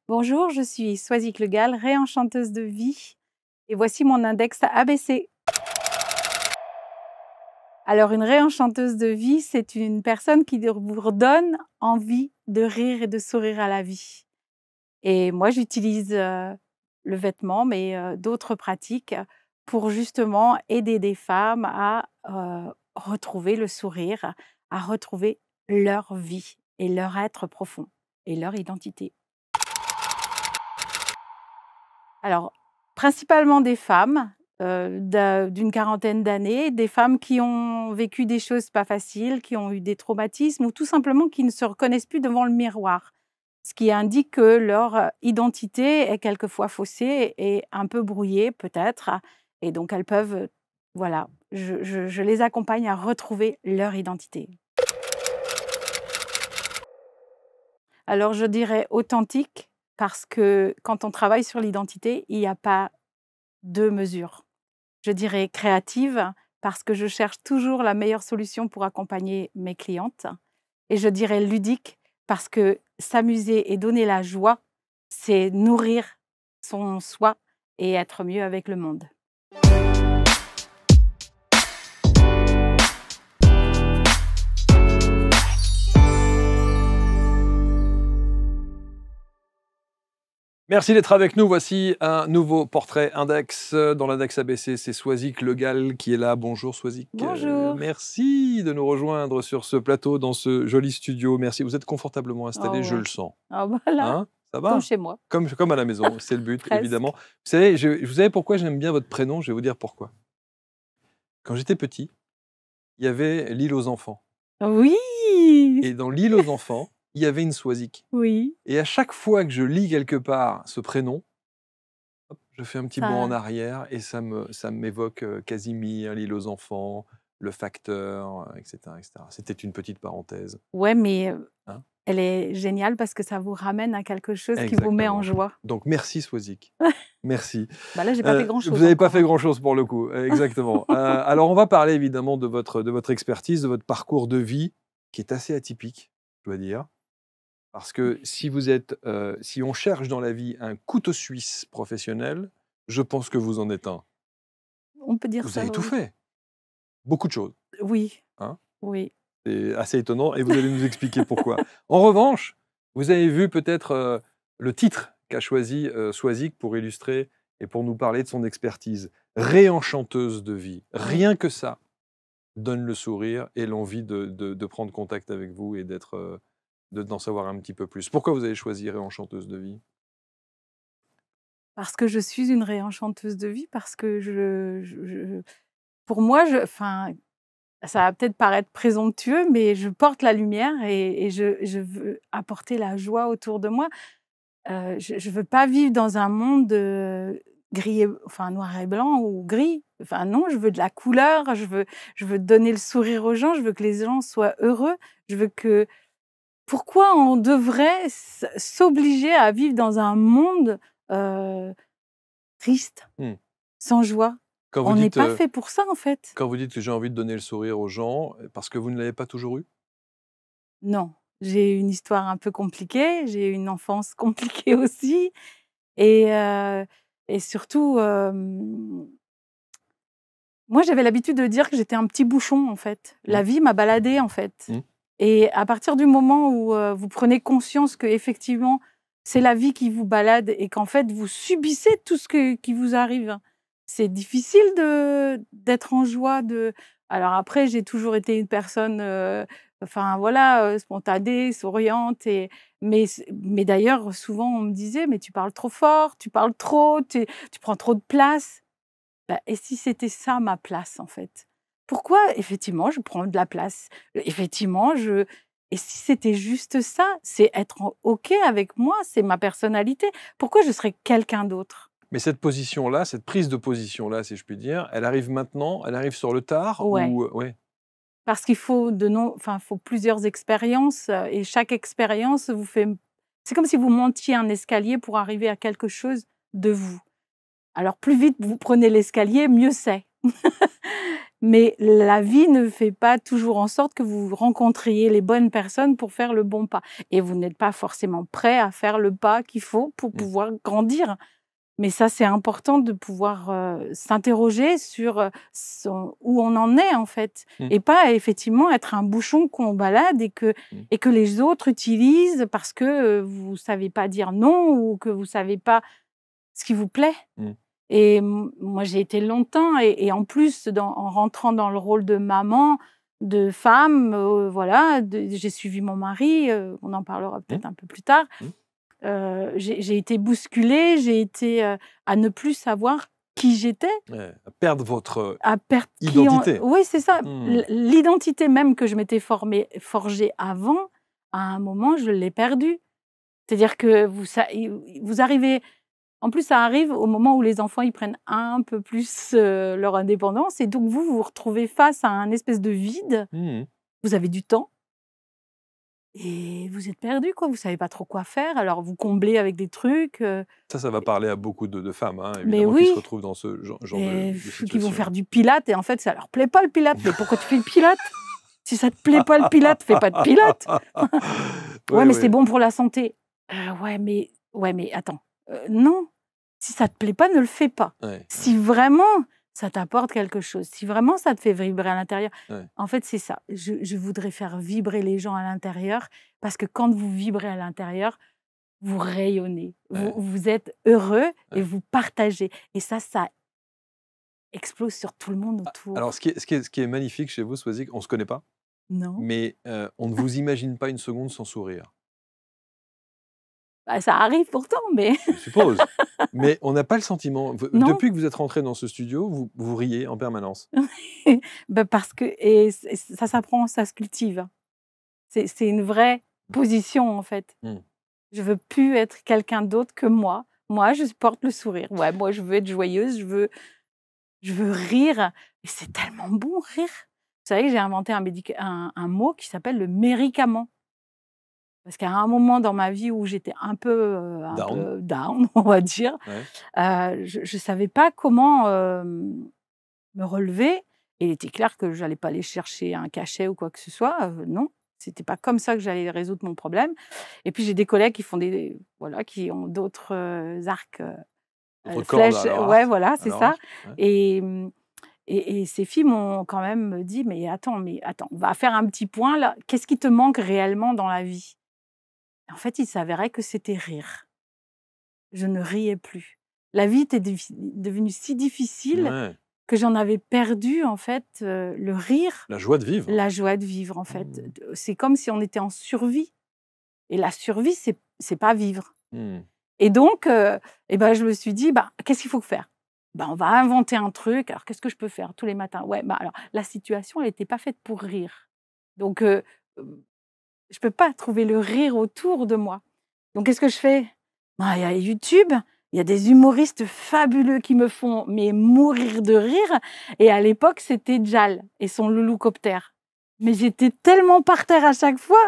Bonjour, je suis Swazik Le Gall, réenchanteuse de vie, et voici mon index ABC. Alors, une réenchanteuse de vie, c'est une personne qui vous redonne envie de rire et de sourire à la vie. Et moi, j'utilise le vêtement, mais d'autres pratiques pour justement aider des femmes à retrouver le sourire, à retrouver leur vie et leur être profond et leur identité. Alors, principalement des femmes d'une quarantaine d'années, des femmes qui ont vécu des choses pas faciles, qui ont eu des traumatismes ou tout simplement qui ne se reconnaissent plus devant le miroir. Ce qui indique que leur identité est quelquefois faussée et un peu brouillée peut-être. Et donc elles peuvent, voilà, je les accompagne à retrouver leur identité. Alors je dirais authentique parce que quand on travaille sur l'identité, il n'y a pas deux mesures. Je dirais créative parce que je cherche toujours la meilleure solution pour accompagner mes clientes. Et je dirais ludique parce que s'amuser et donner la joie, c'est nourrir son soi et être mieux avec le monde. Merci d'être avec nous. Voici un nouveau portrait index. Dans l'index ABC, c'est Swazik Le Gall qui est là. Bonjour Swazik. Bonjour. Merci de nous rejoindre sur ce plateau, dans ce joli studio. Merci. Vous êtes confortablement installé, Oh je ouais. le sens. Ah voilà, Hein? Ça va? comme chez moi. Comme à la maison, c'est le but, Presque. évidemment. Vous savez, vous savez pourquoi j'aime bien votre prénom? Je vais vous dire pourquoi. Quand j'étais petit, il y avait l'île aux enfants. Oui. Et dans l'île aux enfants, il y avait une Swazik. Oui. Et à chaque fois que je lis quelque part ce prénom, hop, je fais un petit bond en Ça... arrière et ça m'évoque Casimir, l'île aux enfants, le facteur, etc., etc. C'était une petite parenthèse. Ouais, mais Hein? elle est géniale parce que ça vous ramène à quelque chose qui vous met en Exactement. joie. Donc merci Swazik. Merci. Bah là, j'ai pas fait grand-chose Vous n'avez pas encore, fait hein. grand-chose pour le coup, exactement. Alors on va parler évidemment de votre expertise, de votre parcours de vie, qui est assez atypique, je dois dire. Parce que si si on cherche dans la vie un couteau suisse professionnel, je pense que vous en êtes un. On peut dire Vous ça, avez tout oui. fait, beaucoup de choses, Oui, hein. oui. C'est assez étonnant et vous allez nous expliquer pourquoi. En revanche, vous avez vu peut-être le titre qu'a choisi Swazik pour illustrer et pour nous parler de son expertise. Réenchanteuse de vie. Oui. Rien que ça donne le sourire et l'envie de prendre contact avec vous et d'en savoir un petit peu plus. Pourquoi vous avez choisi Réenchanteuse de vie? Parce que je suis une réenchanteuse de vie, parce que pour moi, enfin, ça va peut-être paraître présomptueux, mais je porte la lumière et je veux apporter la joie autour de moi. Je ne veux pas vivre dans un monde gris, enfin noir et blanc ou gris. Enfin non, je veux de la couleur, je veux donner le sourire aux gens, je veux que les gens soient heureux. Je veux que... Pourquoi on devrait s'obliger à vivre dans un monde euh, triste, Hmm. sans joie? Quand vous On n'est dites, pas fait pour ça, en fait. quand vous dites que j'ai envie de donner le sourire aux gens, parce que vous ne l'avez pas toujours eu? Non, j'ai une histoire un peu compliquée, j'ai eu une enfance compliquée aussi et heu et surtout, moi, j'avais l'habitude de dire que j'étais un petit bouchon, en fait. Mmh. La vie m'a baladée, en fait, Mmh. et à partir du moment où, vous prenez conscience qu'effectivement, c'est la vie qui vous balade et qu'en fait, vous subissez tout qui vous arrive, c'est difficile d'être en joie, alors après, j'ai toujours été une personne, enfin voilà, spontanée, souriante, mais d'ailleurs, souvent, on me disait: «Mais tu parles trop fort, tu parles trop, tu prends trop de place». Bah, et si c'était ça ma place, en fait? Pourquoi effectivement je prends de la place? Effectivement, et si c'était juste ça? C'est être OK avec moi, c'est ma personnalité. Pourquoi je serais quelqu'un d'autre? Mais cette position-là, cette prise de position-là, si je puis dire, elle arrive maintenant? Elle arrive sur le tard Ouais, ou ouais? parce qu'il faut enfin, faut plusieurs expériences, et chaque expérience vous fait... C'est comme si vous montiez un escalier pour arriver à quelque chose de vous. Alors plus vite vous prenez l'escalier, mieux c'est. mais la vie ne fait pas toujours en sorte que vous rencontriez les bonnes personnes pour faire le bon pas. Et vous n'êtes pas forcément prêt à faire le pas qu'il faut pour pouvoir grandir. Mais ça, c'est important de pouvoir s'interroger sur où on en est, en fait. Et pas, effectivement, être un bouchon qu'on balade et que les autres utilisent parce que vous ne savez pas dire non ou que vous ne savez pas ce qui vous plaît. Et moi, j'ai été longtemps, et en plus, en rentrant dans le rôle de maman, de femme, voilà, j'ai suivi mon mari, on en parlera peut-être un peu plus tard. J'ai été bousculée, j'ai été à ne plus savoir qui j'étais. Ouais, à perdre votre À perdre identité. Oui, c'est ça. L'identité même que je m'étais forgée avant, à un moment, je l'ai perdue. C'est-à-dire que vous arrivez... En plus, ça arrive au moment où les enfants ils prennent un peu plus leur indépendance, et donc vous vous retrouvez face à un espèce de vide. Vous avez du temps et vous êtes perdu, quoi. Vous savez pas trop quoi faire. Alors vous comblez avec des trucs. Ça va parler à beaucoup de femmes, hein, Mais évidemment, qui se oui, retrouvent dans ce genre de qui vont situation. faire du pilate, et en fait ça leur plaît pas le pilate. Mais pourquoi tu fais le pilate? Si ça te plaît pas le pilate, fais pas de pilate. Ouais, mais c'est bon pour la santé. Ouais, mais attends. Non. Si ça te plaît pas, ne le fais pas. Si vraiment ça t'apporte quelque chose, si vraiment ça te fait vibrer à l'intérieur, en fait, c'est ça. Je voudrais faire vibrer les gens à l'intérieur, parce que quand vous vibrez à l'intérieur, vous rayonnez, vous êtes heureux et vous partagez. Et ça explose sur tout le monde autour. Alors, ce qui est magnifique chez vous, Swazik, on ne se connaît pas, Non. mais on ne vous imagine pas une seconde sans sourire. Bah, ça arrive pourtant, mais... Je suppose. Mais on n'a pas le sentiment... Non. Depuis que vous êtes rentré dans ce studio, vous riez en permanence. Parce que ça s'apprend, ça se cultive. C'est une vraie position, en fait. Je veux plus être quelqu'un d'autre que moi. Moi, je porte le sourire. Ouais, moi, je veux être joyeuse, je veux rire. Et c'est tellement bon, rire. Vous savez que j'ai inventé un mot qui s'appelle le méricament. Parce qu'à un moment dans ma vie où j'étais un peu down, on va dire, je ne savais pas comment me relever. Et il était clair que je n'allais pas aller chercher un cachet ou quoi que ce soit. Non, c'était pas comme ça que j'allais résoudre mon problème. Et puis j'ai des collègues qui ont d'autres arcs, flèches. Ouais, voilà, c'est ça. Et ces filles m'ont quand même dit, mais attends, on va faire un petit point là. Qu'est-ce qui te manque réellement dans la vie? En fait, il s'avérait que c'était rire. Je ne riais plus. La vie était devenue si difficile que j'en avais perdu, en fait, le rire. La joie de vivre. La joie de vivre, en fait. C'est comme si on était en survie. Et la survie, c'est pas vivre. Et donc, je me suis dit, qu'est-ce qu'il faut faire? On va inventer un truc. Alors, qu'est-ce que je peux faire tous les matins? Alors, la situation, elle n'était pas faite pour rire. Donc, je peux pas trouver le rire autour de moi. Donc, qu'est-ce que je fais? Il y a YouTube, il y a des humoristes fabuleux qui me font mourir de rire. Et à l'époque, c'était Jal et son Louloucoptère. Mais j'étais tellement par terre à chaque fois,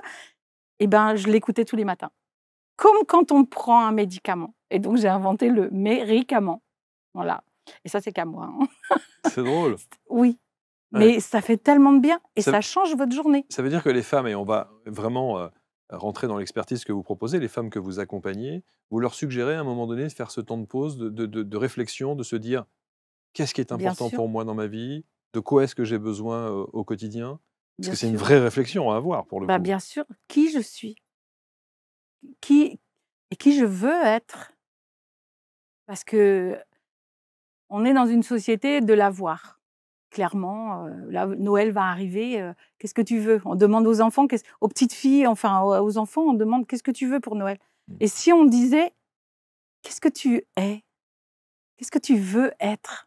je l'écoutais tous les matins. Comme quand on prend un médicament. Et donc, j'ai inventé le méricament. Voilà. Et ça, c'est qu'à moi. C'est drôle. Oui. Mais ça fait tellement de bien et ça change votre journée. Ça veut dire que les femmes, et on va vraiment rentrer dans l'expertise que vous proposez, les femmes que vous accompagnez, vous leur suggérez à un moment donné de faire ce temps de pause, de réflexion, de se dire qu'est-ce qui est important pour moi dans ma vie, de quoi est-ce que j'ai besoin au quotidien? Parce que c'est une vraie réflexion à avoir pour le coup. Bien sûr, qui je suis, qui je veux être. Parce que on est dans une société de l'avoir. Clairement, là, Noël va arriver, qu'est-ce que tu veux? On demande aux enfants, aux petites filles, enfin aux enfants, on demande qu'est-ce que tu veux pour Noël? Et si on disait, qu'est-ce que tu es? Qu'est-ce que tu veux être?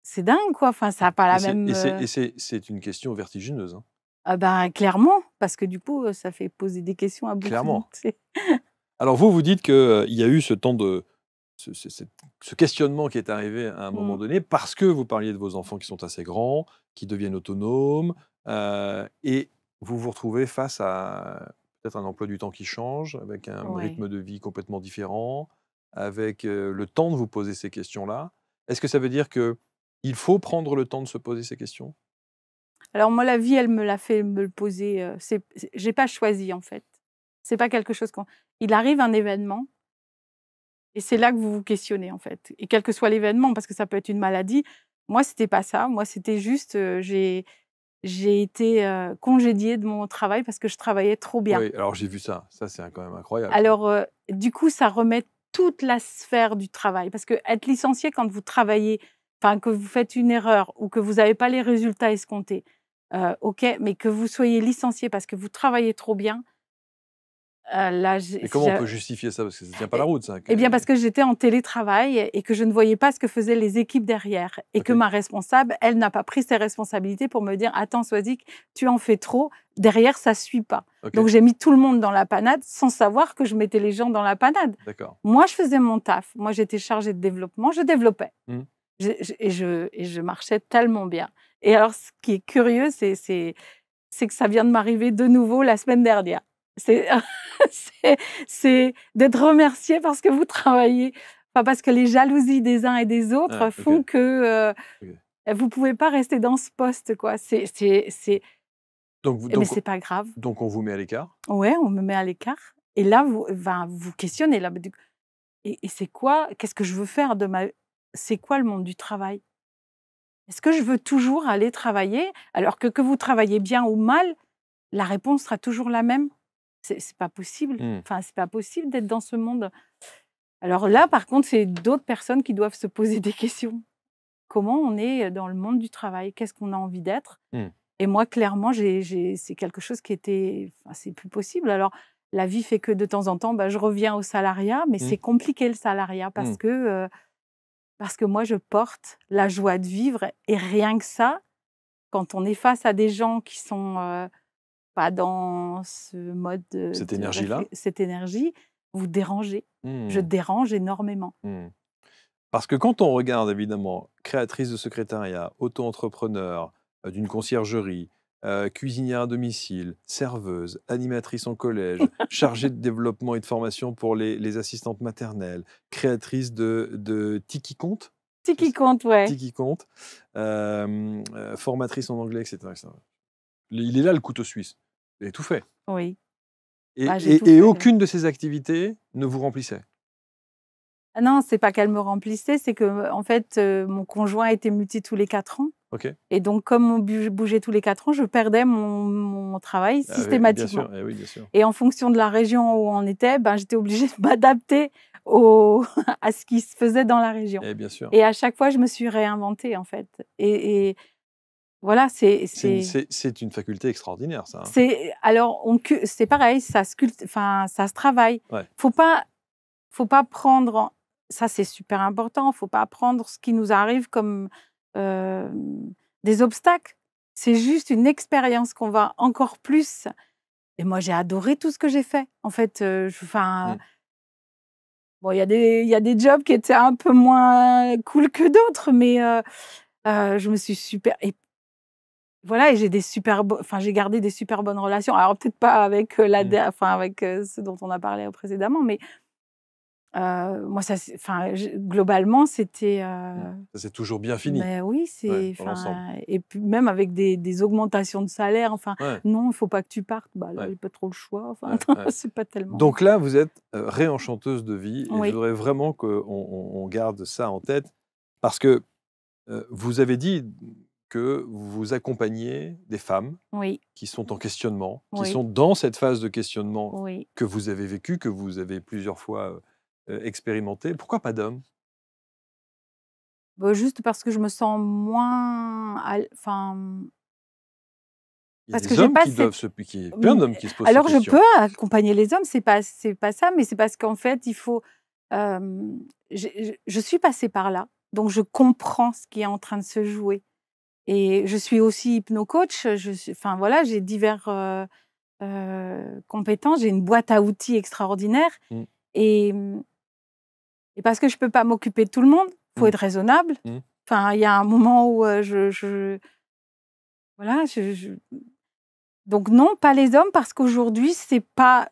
C'est dingue, quoi. Enfin, ça n'a pas la même... Et c'est une question vertigineuse. Hein. Clairement, parce que du coup, ça fait poser des questions à beaucoup de monde. Alors vous dites qu'il y a eu ce temps de... Ce questionnement qui est arrivé à un moment donné, parce que vous parliez de vos enfants qui sont assez grands, qui deviennent autonomes, et vous vous retrouvez face à peut-être un emploi du temps qui change, avec un rythme de vie complètement différent, avec le temps de vous poser ces questions-là. Est-ce que ça veut dire que il faut prendre le temps de se poser ces questions? Alors moi, la vie, elle me l'a fait me le poser, j'ai pas choisi, en fait. C'est pas quelque chose qu'on il arrive un événement et c'est là que vous vous questionnez, en fait, et quel que soit l'événement, parce que ça peut être une maladie. Moi, c'était pas ça. Moi, c'était juste, j'ai été, congédiée de mon travail parce que je travaillais trop bien. Oui, alors j'ai vu ça. Ça, c'est quand même incroyable, ça. Alors, du coup, ça remet toute la sphère du travail, parce qu'être licencié quand vous travaillez, enfin, que vous faites une erreur ou que vous n'avez pas les résultats escomptés, OK, mais que vous soyez licencié parce que vous travaillez trop bien, là, Et comment on peut justifier ça? Parce que ça ne tient pas la route, ça. eh bien, parce que j'étais en télétravail et que je ne voyais pas ce que faisaient les équipes derrière, et que OK. ma responsable, elle n'a pas pris ses responsabilités pour me dire: «Attends Swazik, tu en fais trop, derrière ça suit pas». OK. Donc j'ai mis tout le monde dans la panade sans savoir que je mettais les gens dans la panade. D'accord. Moi, je faisais mon taf. Moi, j'étais chargée de développement, je développais. Mmh. Et je marchais tellement bien. Et alors, ce qui est curieux, c'est que ça vient de m'arriver de nouveau la semaine dernière. C'est c'est d'être remercié parce que vous travaillez, enfin, parce que les jalousies des uns et des autres Ah, OK. font que OK. vous ne pouvez pas rester dans ce poste, quoi. Donc, Mais c'est pas grave. on vous met à l'écart? Ouais, on me met à l'écart. Et là, vous questionnez. Là, et c'est quoi? Qu'est-ce que je veux faire de ma... C'est quoi le monde du travail? Est-ce que je veux toujours aller travailler alors que vous travaillez bien ou mal, la réponse sera toujours la même? C'est pas possible. Mmh. Enfin, c'est pas possible d'être dans ce monde. Alors là, par contre, c'est d'autres personnes qui doivent se poser des questions. Comment on est dans le monde du travail? Qu'est-ce qu'on a envie d'être? Mmh. Et moi, clairement, c'est quelque chose qui était... Enfin, c'est plus possible. Alors, la vie fait que de temps en temps, je reviens au salariat, mais Mmh. c'est compliqué le salariat parce que moi, je porte la joie de vivre, et rien que ça, quand on est face à des gens qui sont pas dans ce mode Cette énergie-là? cette énergie, vous dérangez. Je Mmh. dérange énormément. Mmh. Parce que quand on regarde, évidemment, créatrice de secrétariat, auto-entrepreneur, d'une conciergerie, cuisinière à domicile, serveuse, animatrice en collège, chargée de développement et de formation pour les assistantes maternelles, créatrice de Tiki Compte, C'est qui compte, ouais. Tiki Compte, formatrice en anglais, etc., etc. Il est là, le couteau suisse. Vous avez tout fait. Oui. Et, J'ai tout et fait, aucune de ces activités ne vous remplissait. Ah non, c'est pas qu'elle me remplissait, c'est que, en fait, mon conjoint était muté tous les 4 ans. OK. Et donc, comme on bougeait tous les 4 ans, je perdais mon travail Ah oui, systématiquement. bien sûr. Oui, bien sûr. Et en fonction de la région où on était, j'étais obligée de m'adapter à ce qui se faisait dans la région. Et bien sûr. Et à chaque fois, je me suis réinventée, en fait. Et voilà, C'est une faculté extraordinaire, ça. alors, c'est pareil, ça se travaille. Ouais. Faut pas prendre, ça c'est super important, faut pas prendre ce qui nous arrive comme des obstacles. C'est juste une expérience qu'on va encore plus. Et moi, j'ai adoré tout ce que j'ai fait. En fait, bon, il y a des jobs qui étaient un peu moins cool que d'autres, mais je me suis super... Et voilà, et j'ai j'ai gardé des super bonnes relations. Alors, peut-être pas avec avec ceux dont on a parlé précédemment, mais moi, globalement, c'était... Ça s'est toujours bien fini. Mais oui, Dans l'ensemble. et puis même avec des augmentations de salaire. Ouais. Non, il ne faut pas que tu partes. Là, Ouais. il n'y a pas trop le choix. Ouais. C'est pas tellement... Donc là, vous êtes réenchanteuse de vie, et Oui. je voudrais vraiment qu'on garde ça en tête, parce que vous avez dit que vous accompagnez des femmes Oui, qui sont en questionnement, qui Oui. sont dans cette phase de questionnement oui. que vous avez vécue, que vous avez plusieurs fois expérimenté. Pourquoi pas d'hommes? Juste parce que je me sens moins... Enfin, Il y a parce que des j'ai hommes pas qui cette... doivent se... Il y a plein d'hommes qui se posent ces Alors, je questions. peux accompagner les hommes, c'est pas ça, mais c'est parce qu'en fait, il faut... je suis passée par là, donc je comprends ce qui est en train de se jouer. Et je suis aussi hypno-coach. Enfin, voilà, j'ai divers compétences. J'ai une boîte à outils extraordinaire. Mmh. Et parce que je peux pas m'occuper de tout le monde, faut Mmh. être raisonnable. Mmh. Enfin, il y a un moment où voilà, donc non, pas les hommes, parce qu'aujourd'hui, c'est pas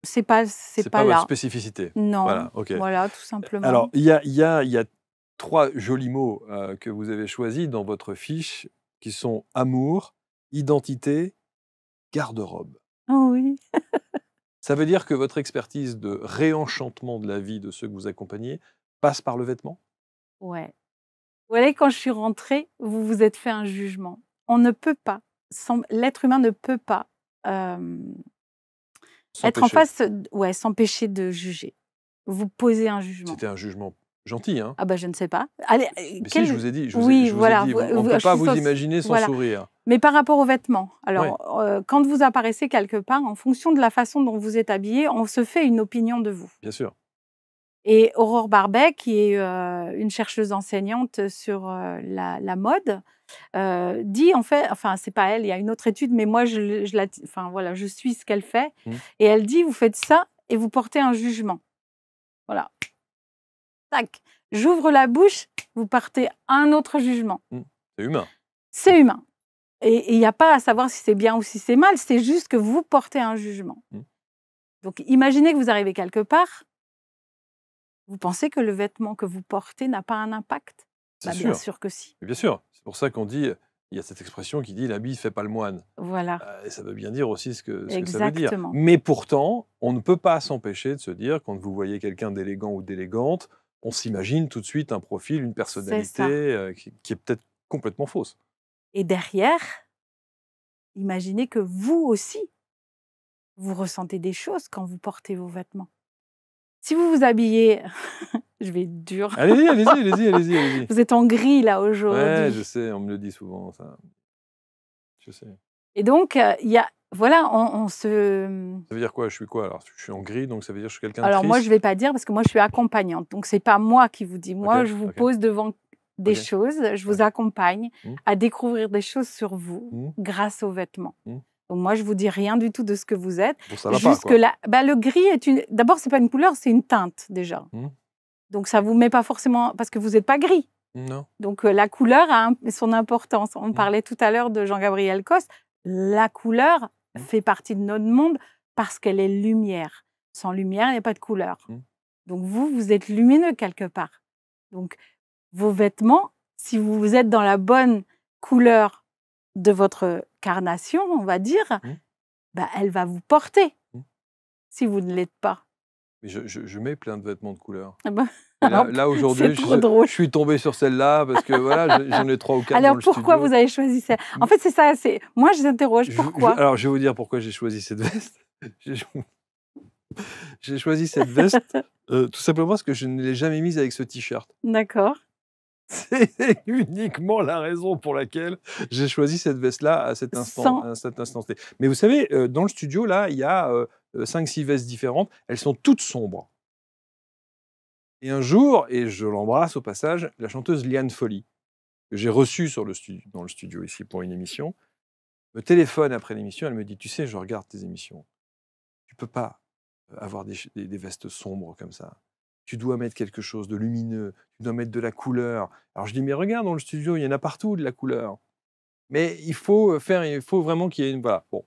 C'est pas là. votre spécificité. Non, Voilà, ok. voilà, tout simplement. Alors, il y a 3 jolis mots que vous avez choisis dans votre fiche, qui sont amour, identité, garde-robe. Oh oui. Ça veut dire que votre expertise de réenchantement de la vie de ceux que vous accompagnez passe par le vêtement? Ouais. Vous voyez, quand je suis rentrée, vous vous êtes fait un jugement. On ne peut pas, l'être humain ne peut pas être en S'empêcher. face, ouais, s'empêcher de juger. Vous posez un jugement. C'était un jugement gentil, hein? Ah bah, je ne sais pas. Allez, Mais si, je vous ai dit, oui, je vous ai voilà, dit, on ne peut je pas suis vous imaginer sans voilà. sourire. Mais par rapport aux vêtements, Ouais. alors, quand vous apparaissez quelque part, en fonction de la façon dont vous êtes habillé, on se fait une opinion de vous. Bien sûr. Et Aurore Barbet, qui est une chercheuse enseignante sur la mode, dit en fait, enfin c'est pas elle, il y a une autre étude, mais moi enfin voilà, je suis ce qu'elle fait, et elle dit vous faites ça et vous portez un jugement. Voilà, tac, j'ouvre la bouche, vous partez un autre jugement. C'est humain. C'est humain. Et il n'y a pas à savoir si c'est bien ou si c'est mal, c'est juste que vous portez un jugement. Donc imaginez que vous arrivez quelque part. Vous pensez que le vêtement que vous portez n'a pas un impact? Bah, bien sûr que si. Bien sûr. C'est pour ça qu'on dit, il y a cette expression qui dit l'habit ne fait pas le moine. Voilà. Et ça veut bien dire aussi ce que ça veut dire. Exactement. Mais pourtant, on ne peut pas s'empêcher de se dire, quand vous voyez quelqu'un d'élégant ou d'élégante, on s'imagine tout de suite un profil, une personnalité qui est peut-être complètement fausse. Et derrière, imaginez que vous aussi, vous ressentez des choses quand vous portez vos vêtements. Si vous vous habillez, je vais être dure. Allez-y. Vous êtes en gris là aujourd'hui. Ouais, je sais, on me le dit souvent ça. Je sais. Et donc, il y a, voilà, on se... Ça veut dire quoi? Je suis quoi alors? Je suis en gris, donc ça veut dire que je suis quelqu'un de Alors triste? moi, je ne vais pas dire parce que moi, je suis accompagnante. Donc, ce n'est pas moi qui vous dis. Moi, je vous pose devant des choses. Je vous accompagne à découvrir des choses sur vous grâce aux vêtements. Donc moi, je ne vous dis rien du tout de ce que vous êtes. Bon, ça va pas, quoi. Le gris est une... D'abord, ce n'est pas une couleur, c'est une teinte déjà. Donc ça ne vous met pas forcément... Parce que vous n'êtes pas gris. Non. Donc la couleur a son importance. On parlait tout à l'heure de Jean-Gabriel Coste. La couleur fait partie de notre monde parce qu'elle est lumière. Sans lumière, il n'y a pas de couleur. Donc vous êtes lumineux quelque part. Donc vos vêtements, si vous êtes dans la bonne couleur de votre carnation, on va dire, bah, elle va vous porter si vous ne l'êtes pas. Mais je mets plein de vêtements de couleur. Ah bah, Là aujourd'hui, je suis tombé sur celle-là parce que voilà, j'en ai 3 ou 4 Alors dans le studio. pourquoi vous avez choisi ça? En fait, c'est ça. Moi, je m'interroge pourquoi. Alors, je vais vous dire pourquoi j'ai choisi cette veste. J'ai choisi cette veste tout simplement parce que je ne l'ai jamais mise avec ce t-shirt. D'accord. C'est uniquement la raison pour laquelle j'ai choisi cette veste-là à cet instant T. Mais vous savez, dans le studio, là, il y a 5-6 vestes différentes. Elles sont toutes sombres. Et un jour, et je l'embrasse au passage, la chanteuse Liane Folly, que j'ai reçue dans le studio ici pour une émission, me téléphone après l'émission. Elle me dit, tu sais, je regarde tes émissions. Tu peux pas avoir des vestes sombres comme ça. Tu dois mettre quelque chose de lumineux, tu dois mettre de la couleur. Alors je dis, mais regarde, dans le studio, il y en a partout de la couleur. Mais il faut vraiment qu'il y ait une... Voilà, bon.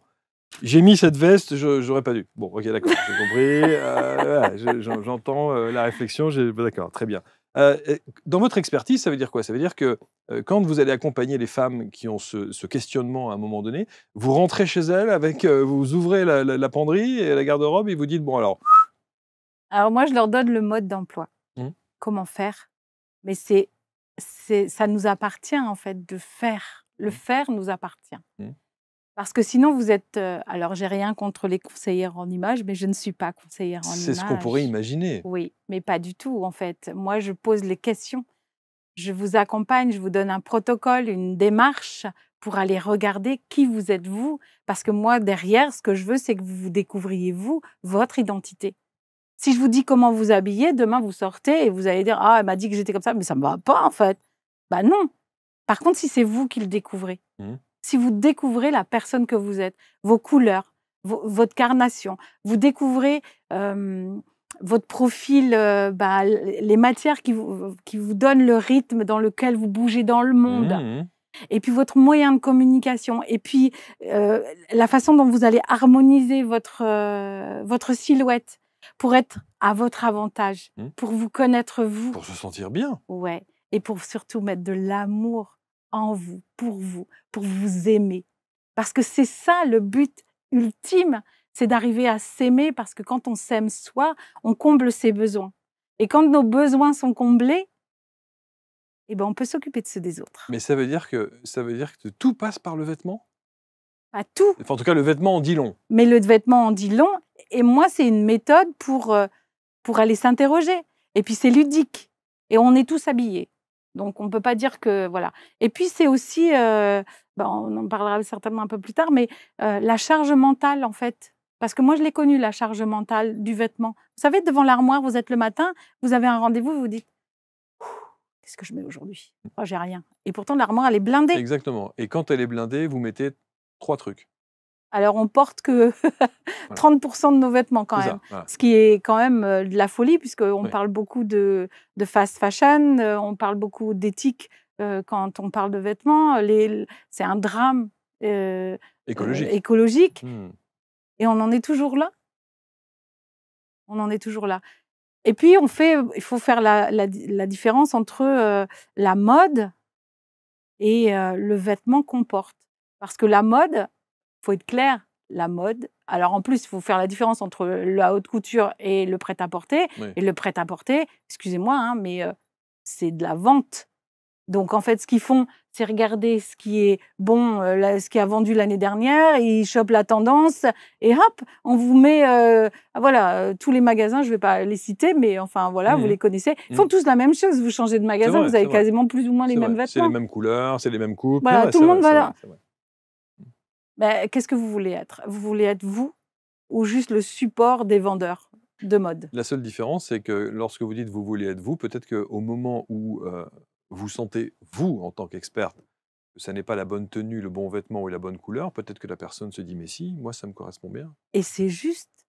J'ai mis cette veste, j'aurais pas dû. Bon, ok, d'accord, j'ai compris. J'entends la réflexion, d'accord, très bien. Dans votre expertise, ça veut dire quoi? Ça veut dire que quand vous allez accompagner les femmes qui ont ce questionnement à un moment donné, vous rentrez chez elles, vous ouvrez la penderie et la garde-robe et vous dites, bon alors... Alors moi, je leur donne le mode d'emploi. Comment faire? Mais ça nous appartient en fait de faire. Le faire nous appartient. Parce que sinon, vous êtes... alors, j'ai rien contre les conseillères en images, mais je ne suis pas conseillère en images. C'est ce qu'on pourrait imaginer. Oui, mais pas du tout, en fait. Moi, je pose les questions. Je vous accompagne, je vous donne un protocole, une démarche pour aller regarder qui vous êtes vous. Parce que moi, derrière, ce que je veux, c'est que vous découvriez, vous, votre identité. Si je vous dis comment vous habiller, demain, vous sortez et vous allez dire « Ah, elle m'a dit que j'étais comme ça, mais ça ne me va pas, en fait. » Bah non. Par contre, si c'est vous qui le découvrez, si vous découvrez la personne que vous êtes, vos couleurs, votre carnation, vous découvrez votre profil, les matières qui vous donnent le rythme dans lequel vous bougez dans le monde, et puis votre moyen de communication, et puis la façon dont vous allez harmoniser votre silhouette pour être à votre avantage, pour vous connaître vous. Pour se sentir bien. Ouais. et pour surtout mettre de l'amour en vous, pour vous aimer. Parce que c'est ça le but ultime, c'est d'arriver à s'aimer, parce que quand on s'aime soi, on comble ses besoins. Et quand nos besoins sont comblés, eh ben on peut s'occuper de ceux des autres. Mais ça veut dire que tout passe par le vêtement? Pas tout, Enfin, en tout cas, le vêtement en dit long. mais le vêtement en dit long. Et moi, c'est une méthode pour aller s'interroger. Et puis, c'est ludique. Et on est tous habillés. Donc, on ne peut pas dire que... Voilà. Et puis, c'est aussi... on en parlera certainement un peu plus tard, mais la charge mentale, en fait. Parce que moi, je l'ai connue, la charge mentale du vêtement. Vous savez, devant l'armoire, vous êtes le matin, vous avez un rendez-vous, vous vous dites, qu'est-ce que je mets aujourd'hui? Oh, j'ai rien. Et pourtant, l'armoire, elle est blindée. Exactement. Et quand elle est blindée, vous mettez 3 trucs. Alors, on porte que 30% de nos vêtements quand C'est même. ça, voilà. Ce qui est quand même de la folie, puisqu'on Oui. parle beaucoup de fast fashion, on parle beaucoup d'éthique quand on parle de vêtements. C'est un drame Écologique. écologique. Mmh. Et on en est toujours là. On en est toujours là. Et puis, il faut faire la différence entre la mode et le vêtement qu'on porte. Parce que la mode, il faut être clair, la mode. Alors en plus, il faut faire la différence entre la haute couture et le prêt-à-porter. Oui. Et le prêt-à-porter, excusez-moi, hein, mais c'est de la vente. Donc en fait, ce qu'ils font, c'est regarder ce qui est bon, ce qui a vendu l'année dernière, ils chopent la tendance et hop, on vous met, tous les magasins, je ne vais pas les citer, mais enfin voilà, vous les connaissez. Ils font tous la même chose, vous changez de magasin, vrai, vous avez c'est vrai. quasiment plus ou moins les C'est mêmes vrai. C'est vêtements. les mêmes couleurs, c'est les mêmes coupes. Voilà, C'est vrai, tout le c'est monde vrai, va... c'est vrai. Ben, qu'est-ce que vous voulez être? Vous voulez être vous ou juste le support des vendeurs de mode? La seule différence, c'est que lorsque vous dites vous voulez être vous, peut-être qu'au moment où vous sentez, vous, en tant qu'experte, que ça n'est pas la bonne tenue, le bon vêtement ou la bonne couleur, peut-être que la personne se dit mais si, moi ça me correspond bien. Et c'est juste.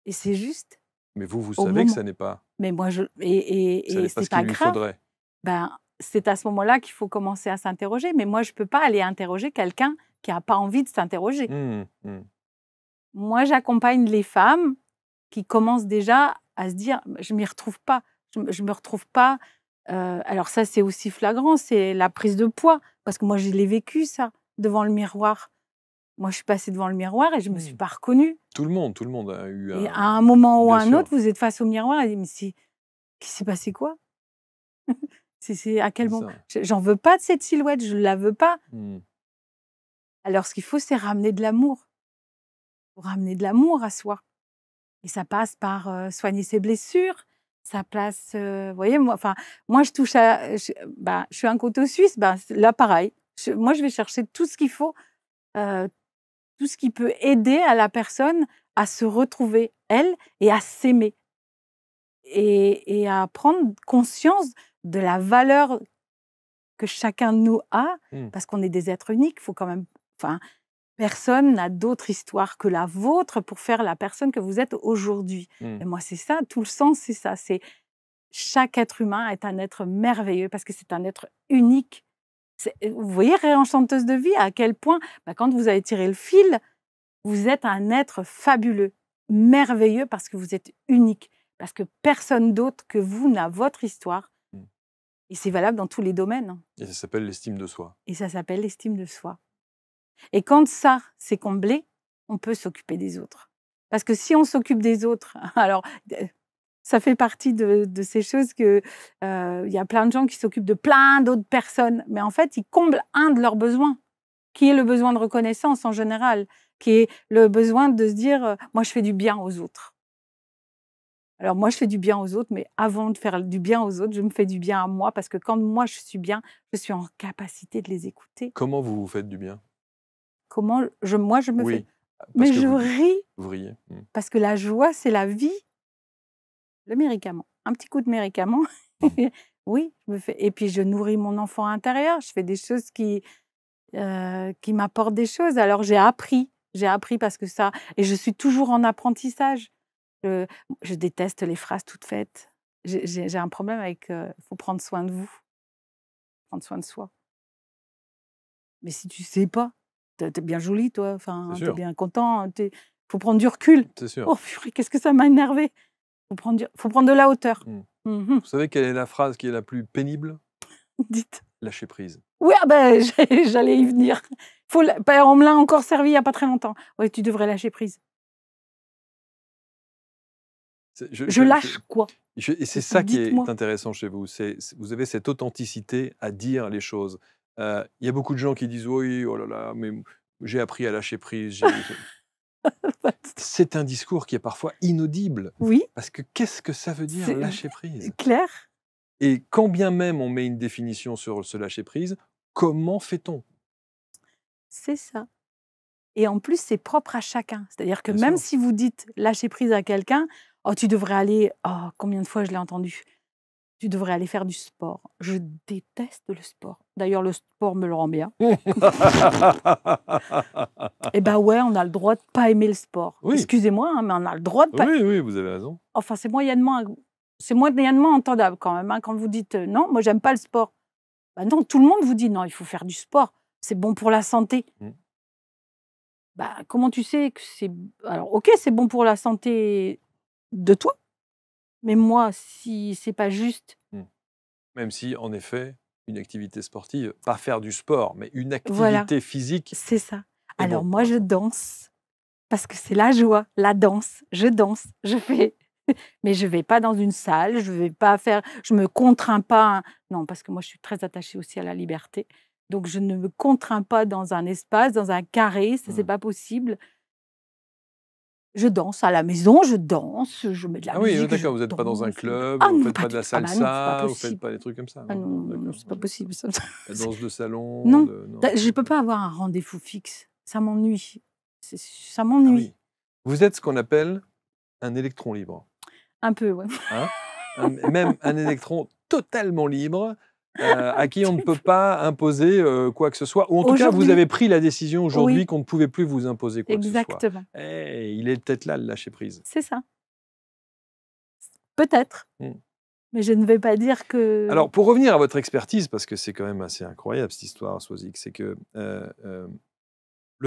Et c'est juste Mais vous au savez que moment. ça n'est pas. Mais moi, Ça et n'est pas c'est ce qu'il pas lui grave. faudrait. Ben, c'est à ce moment-là qu'il faut commencer à s'interroger. Mais moi, je ne peux pas aller interroger quelqu'un qui n'a pas envie de s'interroger. Mmh, mmh. Moi, j'accompagne les femmes qui commencent déjà à se dire, je m'y retrouve pas. Je me retrouve pas. Alors ça, c'est aussi flagrant, c'est la prise de poids. Parce que moi, je l'ai vécu, ça, devant le miroir. Moi, je suis passée devant le miroir et je ne me suis pas reconnue. Tout le monde a eu Et à un moment ou Bien à un sûr. autre, vous êtes face au miroir et vous dites, mais qui s'est passé quoi? C'est à quel C'est moment? ça. J'en veux pas de cette silhouette, je ne la veux pas. Mmh. Alors, ce qu'il faut, c'est ramener de l'amour. Faut ramener de l'amour à soi. Et ça passe par soigner ses blessures. Ça passe, vous voyez, moi, je touche à... Je suis un couteau suisse, là, pareil. Moi, je vais chercher tout ce qu'il faut, tout ce qui peut aider à la personne à se retrouver, elle, et à s'aimer. Et à prendre conscience de la valeur que chacun de nous a, parce qu'on est des êtres uniques. Faut quand même, personne n'a d'autre histoire que la vôtre pour faire la personne que vous êtes aujourd'hui. Et moi, c'est ça, tout le sens, c'est ça. C'est chaque être humain est un être merveilleux parce que c'est un être unique. Vous voyez, Réenchanteuse de vie, à quel point, quand vous avez tiré le fil, vous êtes un être fabuleux, merveilleux parce que vous êtes unique. Parce que personne d'autre que vous n'a votre histoire. Et c'est valable dans tous les domaines. Et ça s'appelle l'estime de soi. Et ça s'appelle l'estime de soi. Et quand ça, c'est comblé, on peut s'occuper des autres. Parce que si on s'occupe des autres, alors ça fait partie de ces choses que y a plein de gens qui s'occupent de plein d'autres personnes, mais en fait, ils comblent un de leurs besoins, qui est le besoin de reconnaissance en général, qui est le besoin de se dire moi, je fais du bien aux autres. Alors moi, je fais du bien aux autres, mais avant de faire du bien aux autres, je me fais du bien à moi, parce que quand moi, je suis bien, je suis en capacité de les écouter. Comment vous vous faites du bien? Comment moi, je me fais... parce Mais que je ris, vous riez. parce que la joie, c'est la vie. Le médicament, un petit coup de médicament. Oui, je me fais... Et puis, je nourris mon enfant intérieur. Je fais des choses qui m'apportent des choses. Alors, j'ai appris parce que ça... Et je suis toujours en apprentissage. Je déteste les phrases toutes faites. J'ai un problème avec... Il faut prendre soin de vous. Prendre soin de soi. Mais si tu sais pas, t'es bien jolie, toi. Enfin, t'es bien content. Faut prendre du recul. C'est sûr. Oh purée, qu'est-ce que ça m'a énervé. Faut prendre de la hauteur. Vous savez quelle est la phrase qui est la plus pénible? Dites. Lâcher prise. Oui, ah ben, j'allais y venir. Ben, on me l'a encore servi il n'y a pas très longtemps. Oui, tu devrais lâcher prise. Je lâche quoi? Et c'est ça qui est Dites-moi. intéressant chez vous. Vous avez cette authenticité à dire les choses. Il y a beaucoup de gens qui disent oui, oh là là, mais j'ai appris à lâcher prise. C'est un discours qui est parfois inaudible. Oui, Parce que qu'est-ce que ça veut dire c'est lâcher prise? clair. Et quand bien même on met une définition sur ce lâcher prise, comment fait-on? C'est ça. Et en plus, c'est propre à chacun. C'est-à-dire que Bien même sûr. si vous dites lâcher prise à quelqu'un, oh, tu devrais aller. Oh, combien de fois je l'ai entendu? Tu devrais aller faire du sport. Je déteste le sport. D'ailleurs, le sport me le rend bien. Eh ben ouais, on a le droit de pas aimer le sport. Oui. Excusez-moi, hein, mais on a le droit de pas. Oui, oui, vous avez raison. Enfin, c'est moyennement entendable quand même. Hein, quand vous dites non, moi j'aime pas le sport. Bah non, tout le monde vous dit non, il faut faire du sport. C'est bon pour la santé. Mm. Bah, comment tu sais que c'est. Alors, ok, c'est bon pour la santé de toi, mais moi, si c'est pas juste. Même si, en effet, une activité sportive, pas faire du sport, mais une Voilà, activité physique. c'est ça. est Alors, bon moi, pour je la santé. danse parce que c'est la joie, la danse. Je danse, je fais. Mais je vais pas dans une salle, je vais pas faire. Je me contrains pas. Non, parce que moi, je suis très attachée aussi à la liberté. Donc, je ne me contrains pas dans un espace, dans un carré. Ça, c'est Mm. pas possible. Je danse à la maison, je danse, je mets de la Ah oui, musique, je d'accord, vous n'êtes pas dans un danse. club, Ah vous non, faites pas pas de du la tout. Ah bah non, c'est pas salsa, vous faites possible. pas des trucs comme ça. Ah Non, non, non, non, non, d'accord. c'est pas possible. Ça. La danse de salon. Non, non, je peux pas avoir un rendez-vous fixe. Ça m'ennuie. Ça Ah m'ennuie. oui. Vous êtes ce qu'on appelle un électron libre. Un peu, ouais. Hein même un électron totalement libre, à qui on ne peut pas imposer quoi que ce soit. Ou en tout cas, vous Aujourd'hui, avez pris la décision aujourd'hui oui, qu'on ne pouvait plus vous imposer quoi que ce soit. exactement. Il est peut-être là, le lâcher prise. C'est ça. Peut-être. Mm. Mais je ne vais pas dire que. Alors, pour revenir à votre expertise, parce que c'est quand même assez incroyable cette histoire, Swazik, c'est que le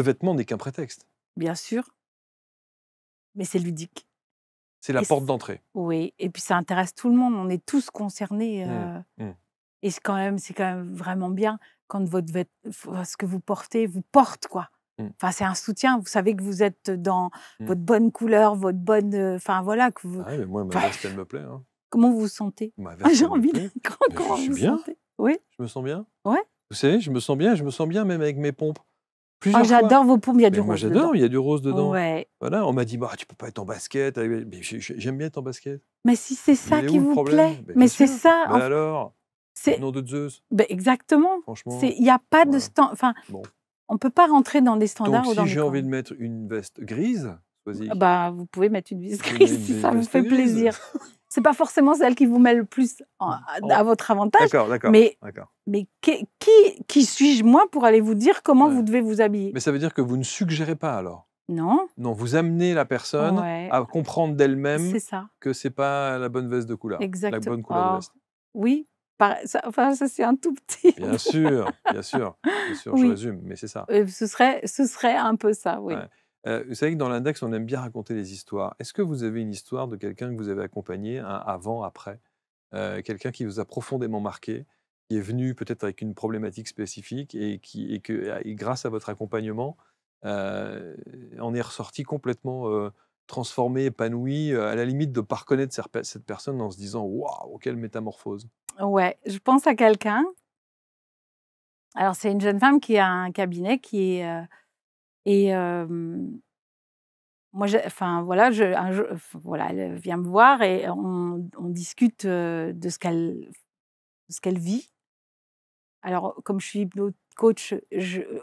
vêtement n'est qu'un prétexte. Bien sûr. Mais c'est ludique. C'est la Et porte d'entrée. Oui. Et puis ça intéresse tout le monde. On est tous concernés. Et c'est quand même vraiment bien quand ce que vous portez vous porte, quoi. Enfin, c'est un soutien. Vous savez que vous êtes dans votre bonne couleur, votre bonne. Enfin, voilà. Que vous... Ah oui, mais moi, ma veste, elle me plaît. Hein. Comment vous vous sentez? Ma veste, J'ai elle me envie plaît. de. Comment je suis vous bien. sentez? Oui. Je me sens bien. Ouais. Vous savez, je me sens bien même avec mes pompes. Oh, Plusieurs fois. j'adore vos pompes, il y a du Mais moi, rose j'adore, dedans. il y a du rose dedans. Ouais. Voilà, on m'a dit, bah, tu peux pas être en basket. Mais j'aime bien être en basket. Mais si c'est Il ça est qui où le vous problème? plaît, Ben, mais bien c'est sûr. ça. Ben alors, C'est nom de Zeus, exactement. franchement. Il n'y a pas de voilà. stand. Enfin, Bon. on peut pas rentrer dans des standards Donc, ou dans si des j'ai envie cordes. de mettre une veste grise, Swazik, Bah, vous pouvez mettre une veste je mets grise si une ça vous veste fait grise. plaisir. C'est pas forcément celle qui vous met le plus à votre avantage. D'accord. Mais qui suis-je moi pour aller vous dire comment Ouais. vous devez vous habiller? Mais ça veut dire que vous ne suggérez pas alors? Non. Non, vous amenez la personne Ouais. à comprendre d'elle-même C'est ça. que c'est pas la bonne veste de couleur, la Exactement. bonne couleur de veste. Oui. Enfin, ça c'est un tout petit. Bien sûr, je Oui. résume, mais c'est ça. Ce serait un peu ça, oui. Ouais. Vous savez que dans l'index, on aime bien raconter les histoires. Est-ce que vous avez une histoire de quelqu'un que vous avez accompagné, un avant, après, quelqu'un qui vous a profondément marqué, qui est venu peut-être avec une problématique spécifique et grâce à votre accompagnement, on est ressorti complètement transformé, épanoui, à la limite de ne pas reconnaître cette personne en se disant « Waouh, quelle métamorphose !» Ouais, je pense à quelqu'un. Alors, c'est une jeune femme qui a un cabinet qui est. Moi, enfin, voilà, voilà, elle vient me voir et on discute de ce qu'elle vit. Alors, comme je suis hypno-coach,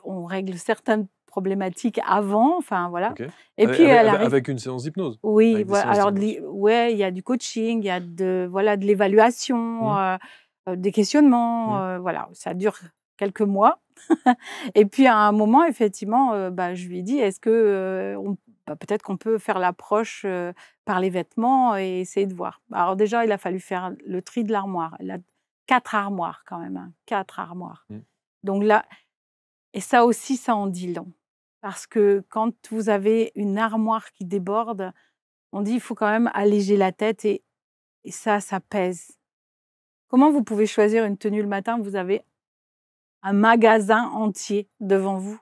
on règle certaines problématiques avant, enfin, voilà. Ok. Et puis, elle arrive. Avec une séance d'hypnose? Oui, Avec des voilà. séances Alors, d'hypnose. ouais, il y a du coaching, il y a de l'évaluation, des questionnements, voilà. Ça dure quelques mois. Et puis, à un moment, effectivement, je lui ai dit, est-ce que peut-être qu'on peut faire l'approche par les vêtements et essayer de voir. Alors déjà, il a fallu faire le tri de l'armoire. Elle a 4 armoires quand même, hein, 4 armoires. Donc là, et ça aussi, ça en dit long. Parce que quand vous avez une armoire qui déborde, on dit il faut quand même alléger la tête et ça pèse. Comment vous pouvez choisir une tenue le matin? Vous avez un magasin entier devant vous.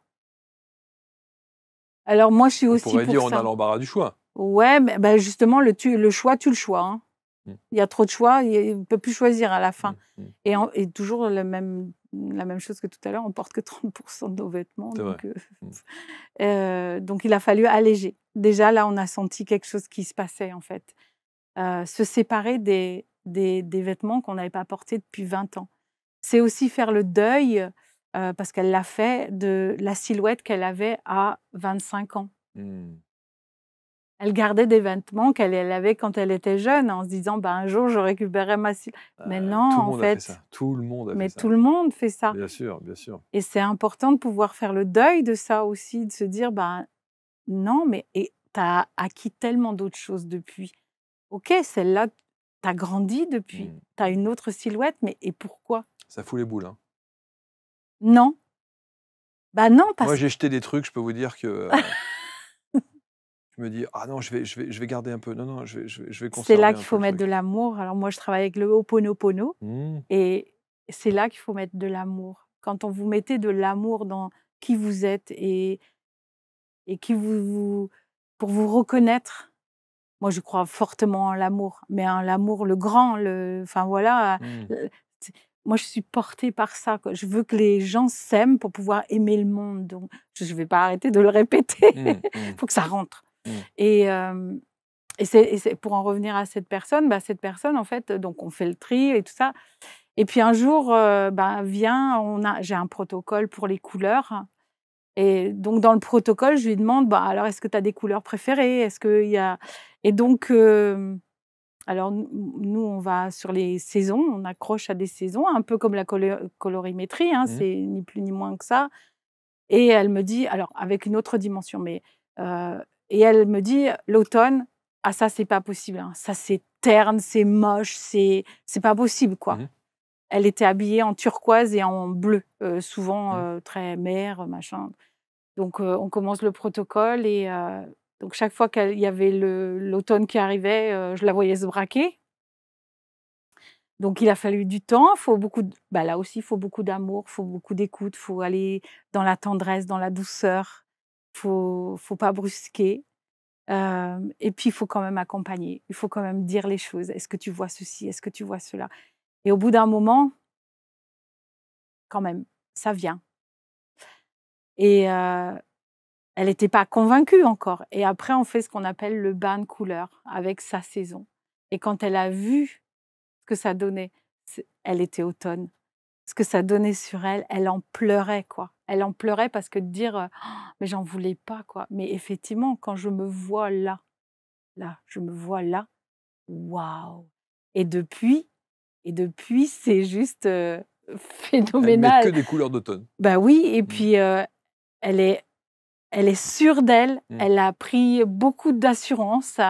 Alors moi, je suis On aussi pourrait pour dire on a ça. l'embarras du choix. Ouais, mais bah, justement, le choix, tu le choix, hein. Mmh. Il y a trop de choix, on ne peut plus choisir à la fin. Mmh. Et toujours la même chose que tout à l'heure, on porte que 30% de nos vêtements. C'est vrai. Donc il a fallu alléger. Déjà, là, on a senti quelque chose qui se passait, en fait. Se séparer des vêtements qu'on n'avait pas portés depuis 20 ans. C'est aussi faire le deuil, parce qu'elle l'a fait, de la silhouette qu'elle avait à 25 ans. Mmh. Elle gardait des vêtements qu'elle avait quand elle était jeune, en se disant: «Bah, un jour, je récupérerai ma silhouette». Mais non, Tout le en monde a fait fait, ça. Tout le monde a fait mais ça. tout le monde fait ça. Bien sûr, bien sûr. Et c'est important de pouvoir faire le deuil de ça aussi, de se dire: «Bah, non, mais et tu as acquis tellement d'autres choses depuis. OK, celle-là, tu as grandi depuis, Mmh. tu as une autre silhouette, mais et pourquoi?» Ça fout les boules, hein. Non. Bah, non, Moi, parce j'ai jeté des trucs, je peux vous dire que, je me dis: «Ah non, je vais garder un peu. Non, non, je vais c'est là conserver qu'il un peu faut le mettre de truc». l'amour. Alors moi, je travaille avec le Ho'oponopono Mmh. et c'est là qu'il faut mettre de l'amour. Quand on vous mettez de l'amour dans qui vous êtes et qui pour vous reconnaître. Moi, je crois fortement en l'amour, mais en l'amour, le grand, enfin voilà, Mmh. c'est moi, je suis portée par ça, quoi. Je veux que les gens s'aiment pour pouvoir aimer le monde, donc je vais pas arrêter de le répéter. Mmh. Il Mmh. faut que ça rentre. Mmh. Et hem et c'est pour en revenir à cette personne, en fait, donc on fait le tri et tout ça et puis un jour, vient, j'ai un protocole pour les couleurs et donc dans le protocole, je lui demande: «Bah, alors est-ce que tu as des couleurs préférées? Est-ce qu'il y a» et donc alors nous, on va sur les saisons, on accroche à des saisons, un peu comme la colorimétrie, hein, Mmh. c'est ni plus ni moins que ça. Et elle me dit alors avec une autre dimension, mais et elle me dit: «L'automne, ah ça, c'est pas possible, hein, ça c'est terne, c'est moche, c'est pas possible, quoi». Mmh. Elle était habillée en turquoise et en bleu, souvent, Mmh. très mer, machin. Donc on commence le protocole et donc chaque fois qu'il y avait l'automne qui arrivait, je la voyais se braquer. Donc il a fallu du temps, faut beaucoup là aussi, il faut beaucoup d'amour, il faut beaucoup d'écoute, il faut aller dans la tendresse, dans la douceur. Faut pas brusquer, et puis il faut quand même accompagner. Il faut quand même dire les choses. «Est-ce que tu vois ceci? Est-ce que tu vois cela?» Et au bout d'un moment, quand même, ça vient et elle n'était pas convaincue encore et après on fait ce qu'on appelle le bain de couleurs avec sa saison et quand elle a vu ce que ça donnait, elle était automne. Ce que ça donnait sur elle, elle en pleurait, quoi. Elle en pleurait parce que de dire, «Mais j'en voulais pas, quoi». Mais effectivement, quand je me vois là, je me vois là, waouh! Et depuis c'est juste, Elle met que phénoménal. des couleurs d'automne. Bah oui et Mmh. puis, elle est sûre d'elle, Mmh. elle a pris beaucoup d'assurance,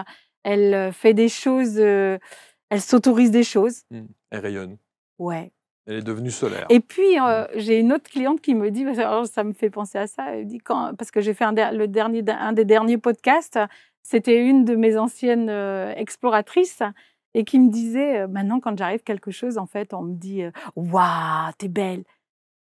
elle, fait des choses, elle s'autorise des choses. Mmh. Elle rayonne. Ouais. Elle est devenue solaire. Et puis, Mmh. j'ai une autre cliente qui me dit alors ça me fait penser à ça, elle dit parce que j'ai fait un des derniers podcasts, c'était une de mes anciennes, exploratrices et qui me disait, «Maintenant quand j'arrive quelque chose, en fait, on me dit, "Waouh, tu es belle!"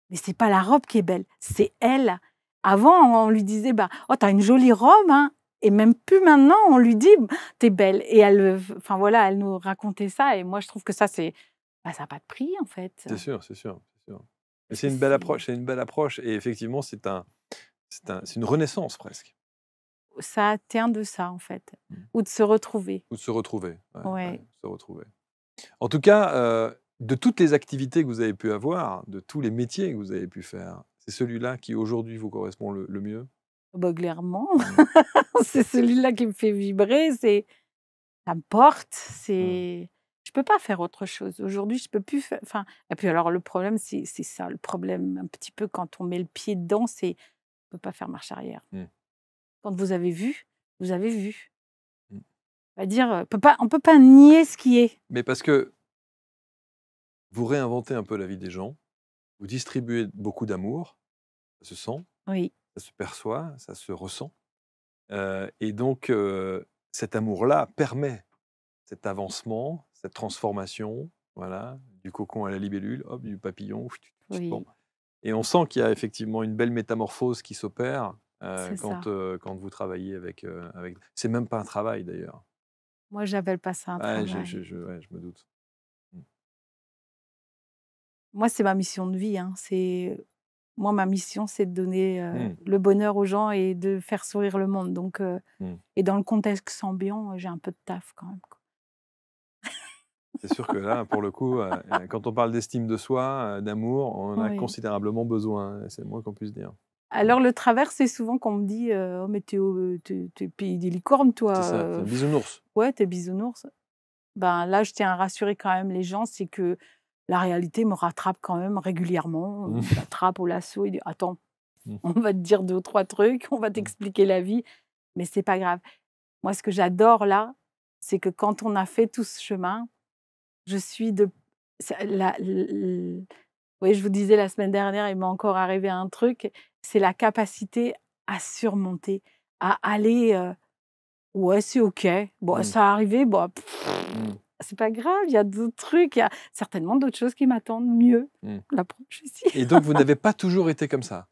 mais c'est pas la robe qui est belle, c'est elle. Avant, on lui disait: «Bah, oh, tu as une jolie robe, hein» et même plus maintenant, on lui dit: «Tu es belle» et elle, enfin voilà, elle nous racontait ça et moi je trouve que ça c'est ça a pas de prix, en fait. C'est sûr, c'est sûr, c'est sûr. Mais Parce c'est que une belle c'est approche, et effectivement, c'est une renaissance presque. ça tient de ça, en fait, Mmh. ou de se retrouver. Ou de se retrouver, ouais, ouais, Ouais. se retrouver. En tout cas, de toutes les activités que vous avez pu avoir, de tous les métiers que vous avez pu faire, c'est celui-là qui aujourd'hui vous correspond le mieux? Bah, clairement, Mmh. c'est celui-là qui me fait vibrer, ça me porte, Mmh. je peux pas faire autre chose. Aujourd'hui, je peux plus enfin et puis alors le problème, c'est ça, le problème un petit peu quand on met le pied dedans, c'est on peut pas faire marche arrière. Mmh. Quand vous avez vu, vous avez vu. Mmh. C'est-à-dire, on peut pas nier ce qui est. Mais parce que vous réinventez un peu la vie des gens, vous distribuez beaucoup d'amour, ça se sent, Oui, ça se perçoit, ça se ressent, et donc cet amour-là permet cet avancement, cette transformation, voilà, du cocon à la libellule, hop, du papillon. Oui, Bon. Et on sent qu'il y a effectivement une belle métamorphose qui s'opère c'est ça. quand vous travaillez avec... C'est même pas un travail d'ailleurs. Moi, j'appelle pas ça un Ouais, travail. ouais, je me doute. Mm. Moi, c'est ma mission de vie, hein. Moi, ma mission, c'est de donner Mm. le bonheur aux gens et de faire sourire le monde. Donc, Mm. et dans le contexte ambiant, j'ai un peu de taf quand même, quoi. C'est sûr que là, pour le coup, quand on parle d'estime de soi, d'amour, on en a Oui. considérablement besoin, c'est le moins qu'on puisse dire. Alors, le travers, c'est souvent qu'on me dit oh, mais t'es pays des licornes, C'est toi. ça, c'est un bisounours. Ouais, t'es bisounours. Ben, là, je tiens à rassurer quand même les gens, c'est que la réalité me rattrape quand même régulièrement. Mm. Il m'attrape au lasso, il dit attends, Mm. on va te dire 2 ou 3 trucs, on va Mm. t'expliquer la vie, mais c'est pas grave. Moi, ce que j'adore là, c'est que quand on a fait tout ce chemin, je suis de c'est oui, je vous disais la semaine dernière, il m'est encore arrivé un truc, c'est la capacité à surmonter, à aller, ouais, c'est OK. Bon, Mm. ça arrivé, bon, Mm. c'est pas grave, il y a d'autres trucs, il y a certainement d'autres choses qui m'attendent mieux Mm. la prochaine ici. Et donc, vous n'avez pas toujours été comme ça?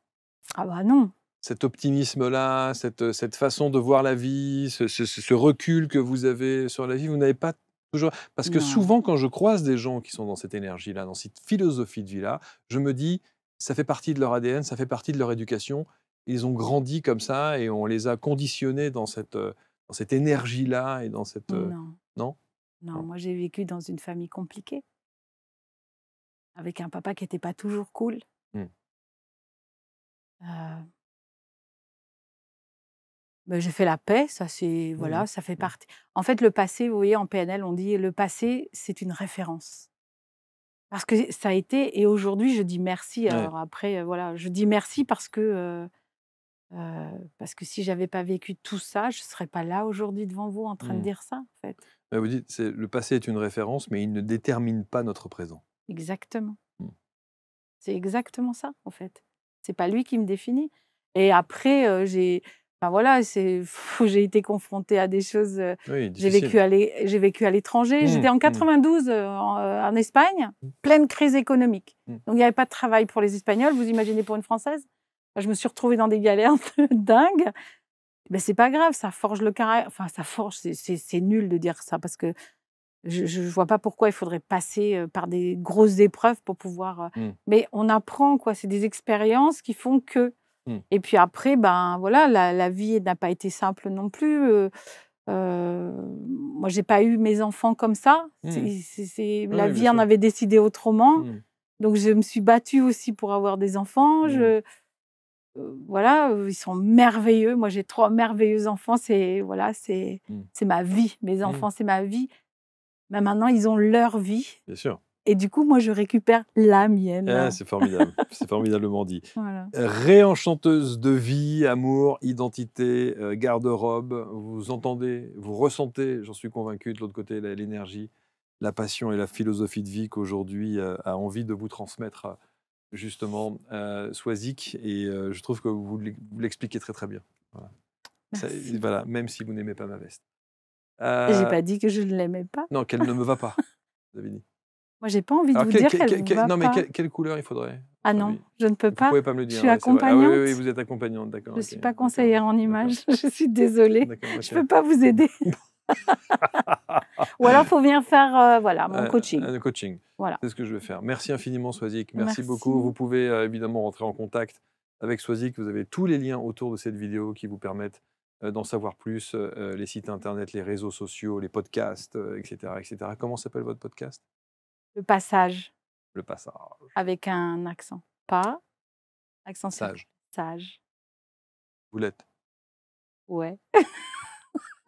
Ah bah non, Cet optimisme-là, cette façon de voir la vie, ce recul que vous avez sur la vie, vous n'avez pas toujours... Parce que non, souvent, quand je croise des gens qui sont dans cette énergie-là, dans cette philosophie de vie-là, je me dis, ça fait partie de leur ADN, ça fait partie de leur éducation. Ils ont grandi comme ça et on les a conditionnés dans cette énergie-là et dans cette... non, Non? non. Non. Moi, j'ai vécu dans une famille compliquée, avec un papa qui était pas toujours cool. Mm. Heu, bah, j'ai fait la paix, ça c'est Mhm. voilà, ça fait Mm. partie en fait, le passé, vous voyez, en PNL, on dit: «Le passé, c'est une référence». Parce que ça a été et aujourd'hui, je dis merci. Ouais. Alors après, voilà, je dis merci parce que si j'avais pas vécu tout ça, je serais pas là aujourd'hui devant vous en train de Mm. dire ça, en fait. Ouais, vous dites, le passé est une référence, mais il ne détermine pas notre présent. Exactement. Mm. C'est exactement ça, en fait. C'est pas lui qui me définit et après, enfin voilà, j'ai été confrontée à des choses, Oui, difficile. j'ai vécu à l'étranger. Mm. J'étais en Mm. 92, en Espagne, pleine crise économique. Mm. Donc il y avait pas de travail pour les Espagnols, vous imaginez pour une Française? Je me suis retrouvée dans des galères de dingue. Mais c'est pas grave, ça forge le caractère. Enfin ça forge, c'est nul de dire ça parce que je vois pas pourquoi il faudrait passer, par des grosses épreuves pour pouvoir, Mm. mais on apprend quoi, c'est des expériences qui font que Mm. et puis après, ben, voilà, la vie n'a pas été simple non plus, moi j'ai pas eu mes enfants comme ça, Mm. la Oui, bien vie en sûr. avait décidé autrement, Mm. donc je me suis battue aussi pour avoir des enfants, Mm. voilà, ils sont merveilleux. Moi j'ai 3 merveilleux enfants, voilà, Mm. c'est ma vie. Mes Mm. enfants, c'est ma vie. Mais maintenant, ils ont leur vie Bien sûr. et du coup, moi, je récupère la Ah, mienne. c'est formidable, c'est formidablement dit. Voilà. Réenchanteuse de vie, amour, identité, garde-robe, vous entendez, vous ressentez, j'en suis convaincu, de l'autre côté, l'énergie, la passion et la philosophie de vie qu'aujourd'hui a envie de vous transmettre justement Swazik. Et je trouve que vous l'expliquez très très bien. Voilà. Merci. Voilà, même si vous n'aimez pas ma veste. J'ai pas dit que je ne l'aimais pas. Non, qu'elle ne me va pas, vous avez dit. Moi, j'ai pas envie de Alors, vous dire qu'elle vous va non, mais pas. quelle couleur il faudrait? Ah Ah non, oui. je ne peux Vous pas. pouvez pas me le Je dire, suis ouais, c'est vrai. Ah oui, oui, accompagnante. oui, vous êtes accompagnante, d'accord. Je Ok, suis pas d'accord, conseillère en d'accord. images. Je suis désolée. D'accord, Je ok. peux pas vous aider. Ou alors, faut venir faire, voilà, mon coaching. Le coaching, Voilà. c'est ce que je vais faire. Merci infiniment, Swazik. Merci beaucoup. Merci. Vous pouvez évidemment rentrer en contact avec Swazik. Vous avez tous les liens autour de cette vidéo qui vous permettent d'en savoir plus. Les sites internet, les réseaux sociaux, les podcasts, etc., etc. Comment s'appelle votre podcast? Le passage Le passage. avec un accent. Pas, accent sur Sage. sage. Vous l'êtes. Ouais.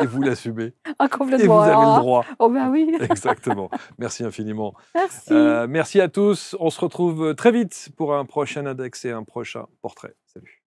Et vous l'assumez. Ah, Et complètement. vous avez le Oh, droit. oh bah oui. Exactement. Merci infiniment. Merci. Merci à tous. On se retrouve très vite pour un prochain index et un prochain portrait. Salut.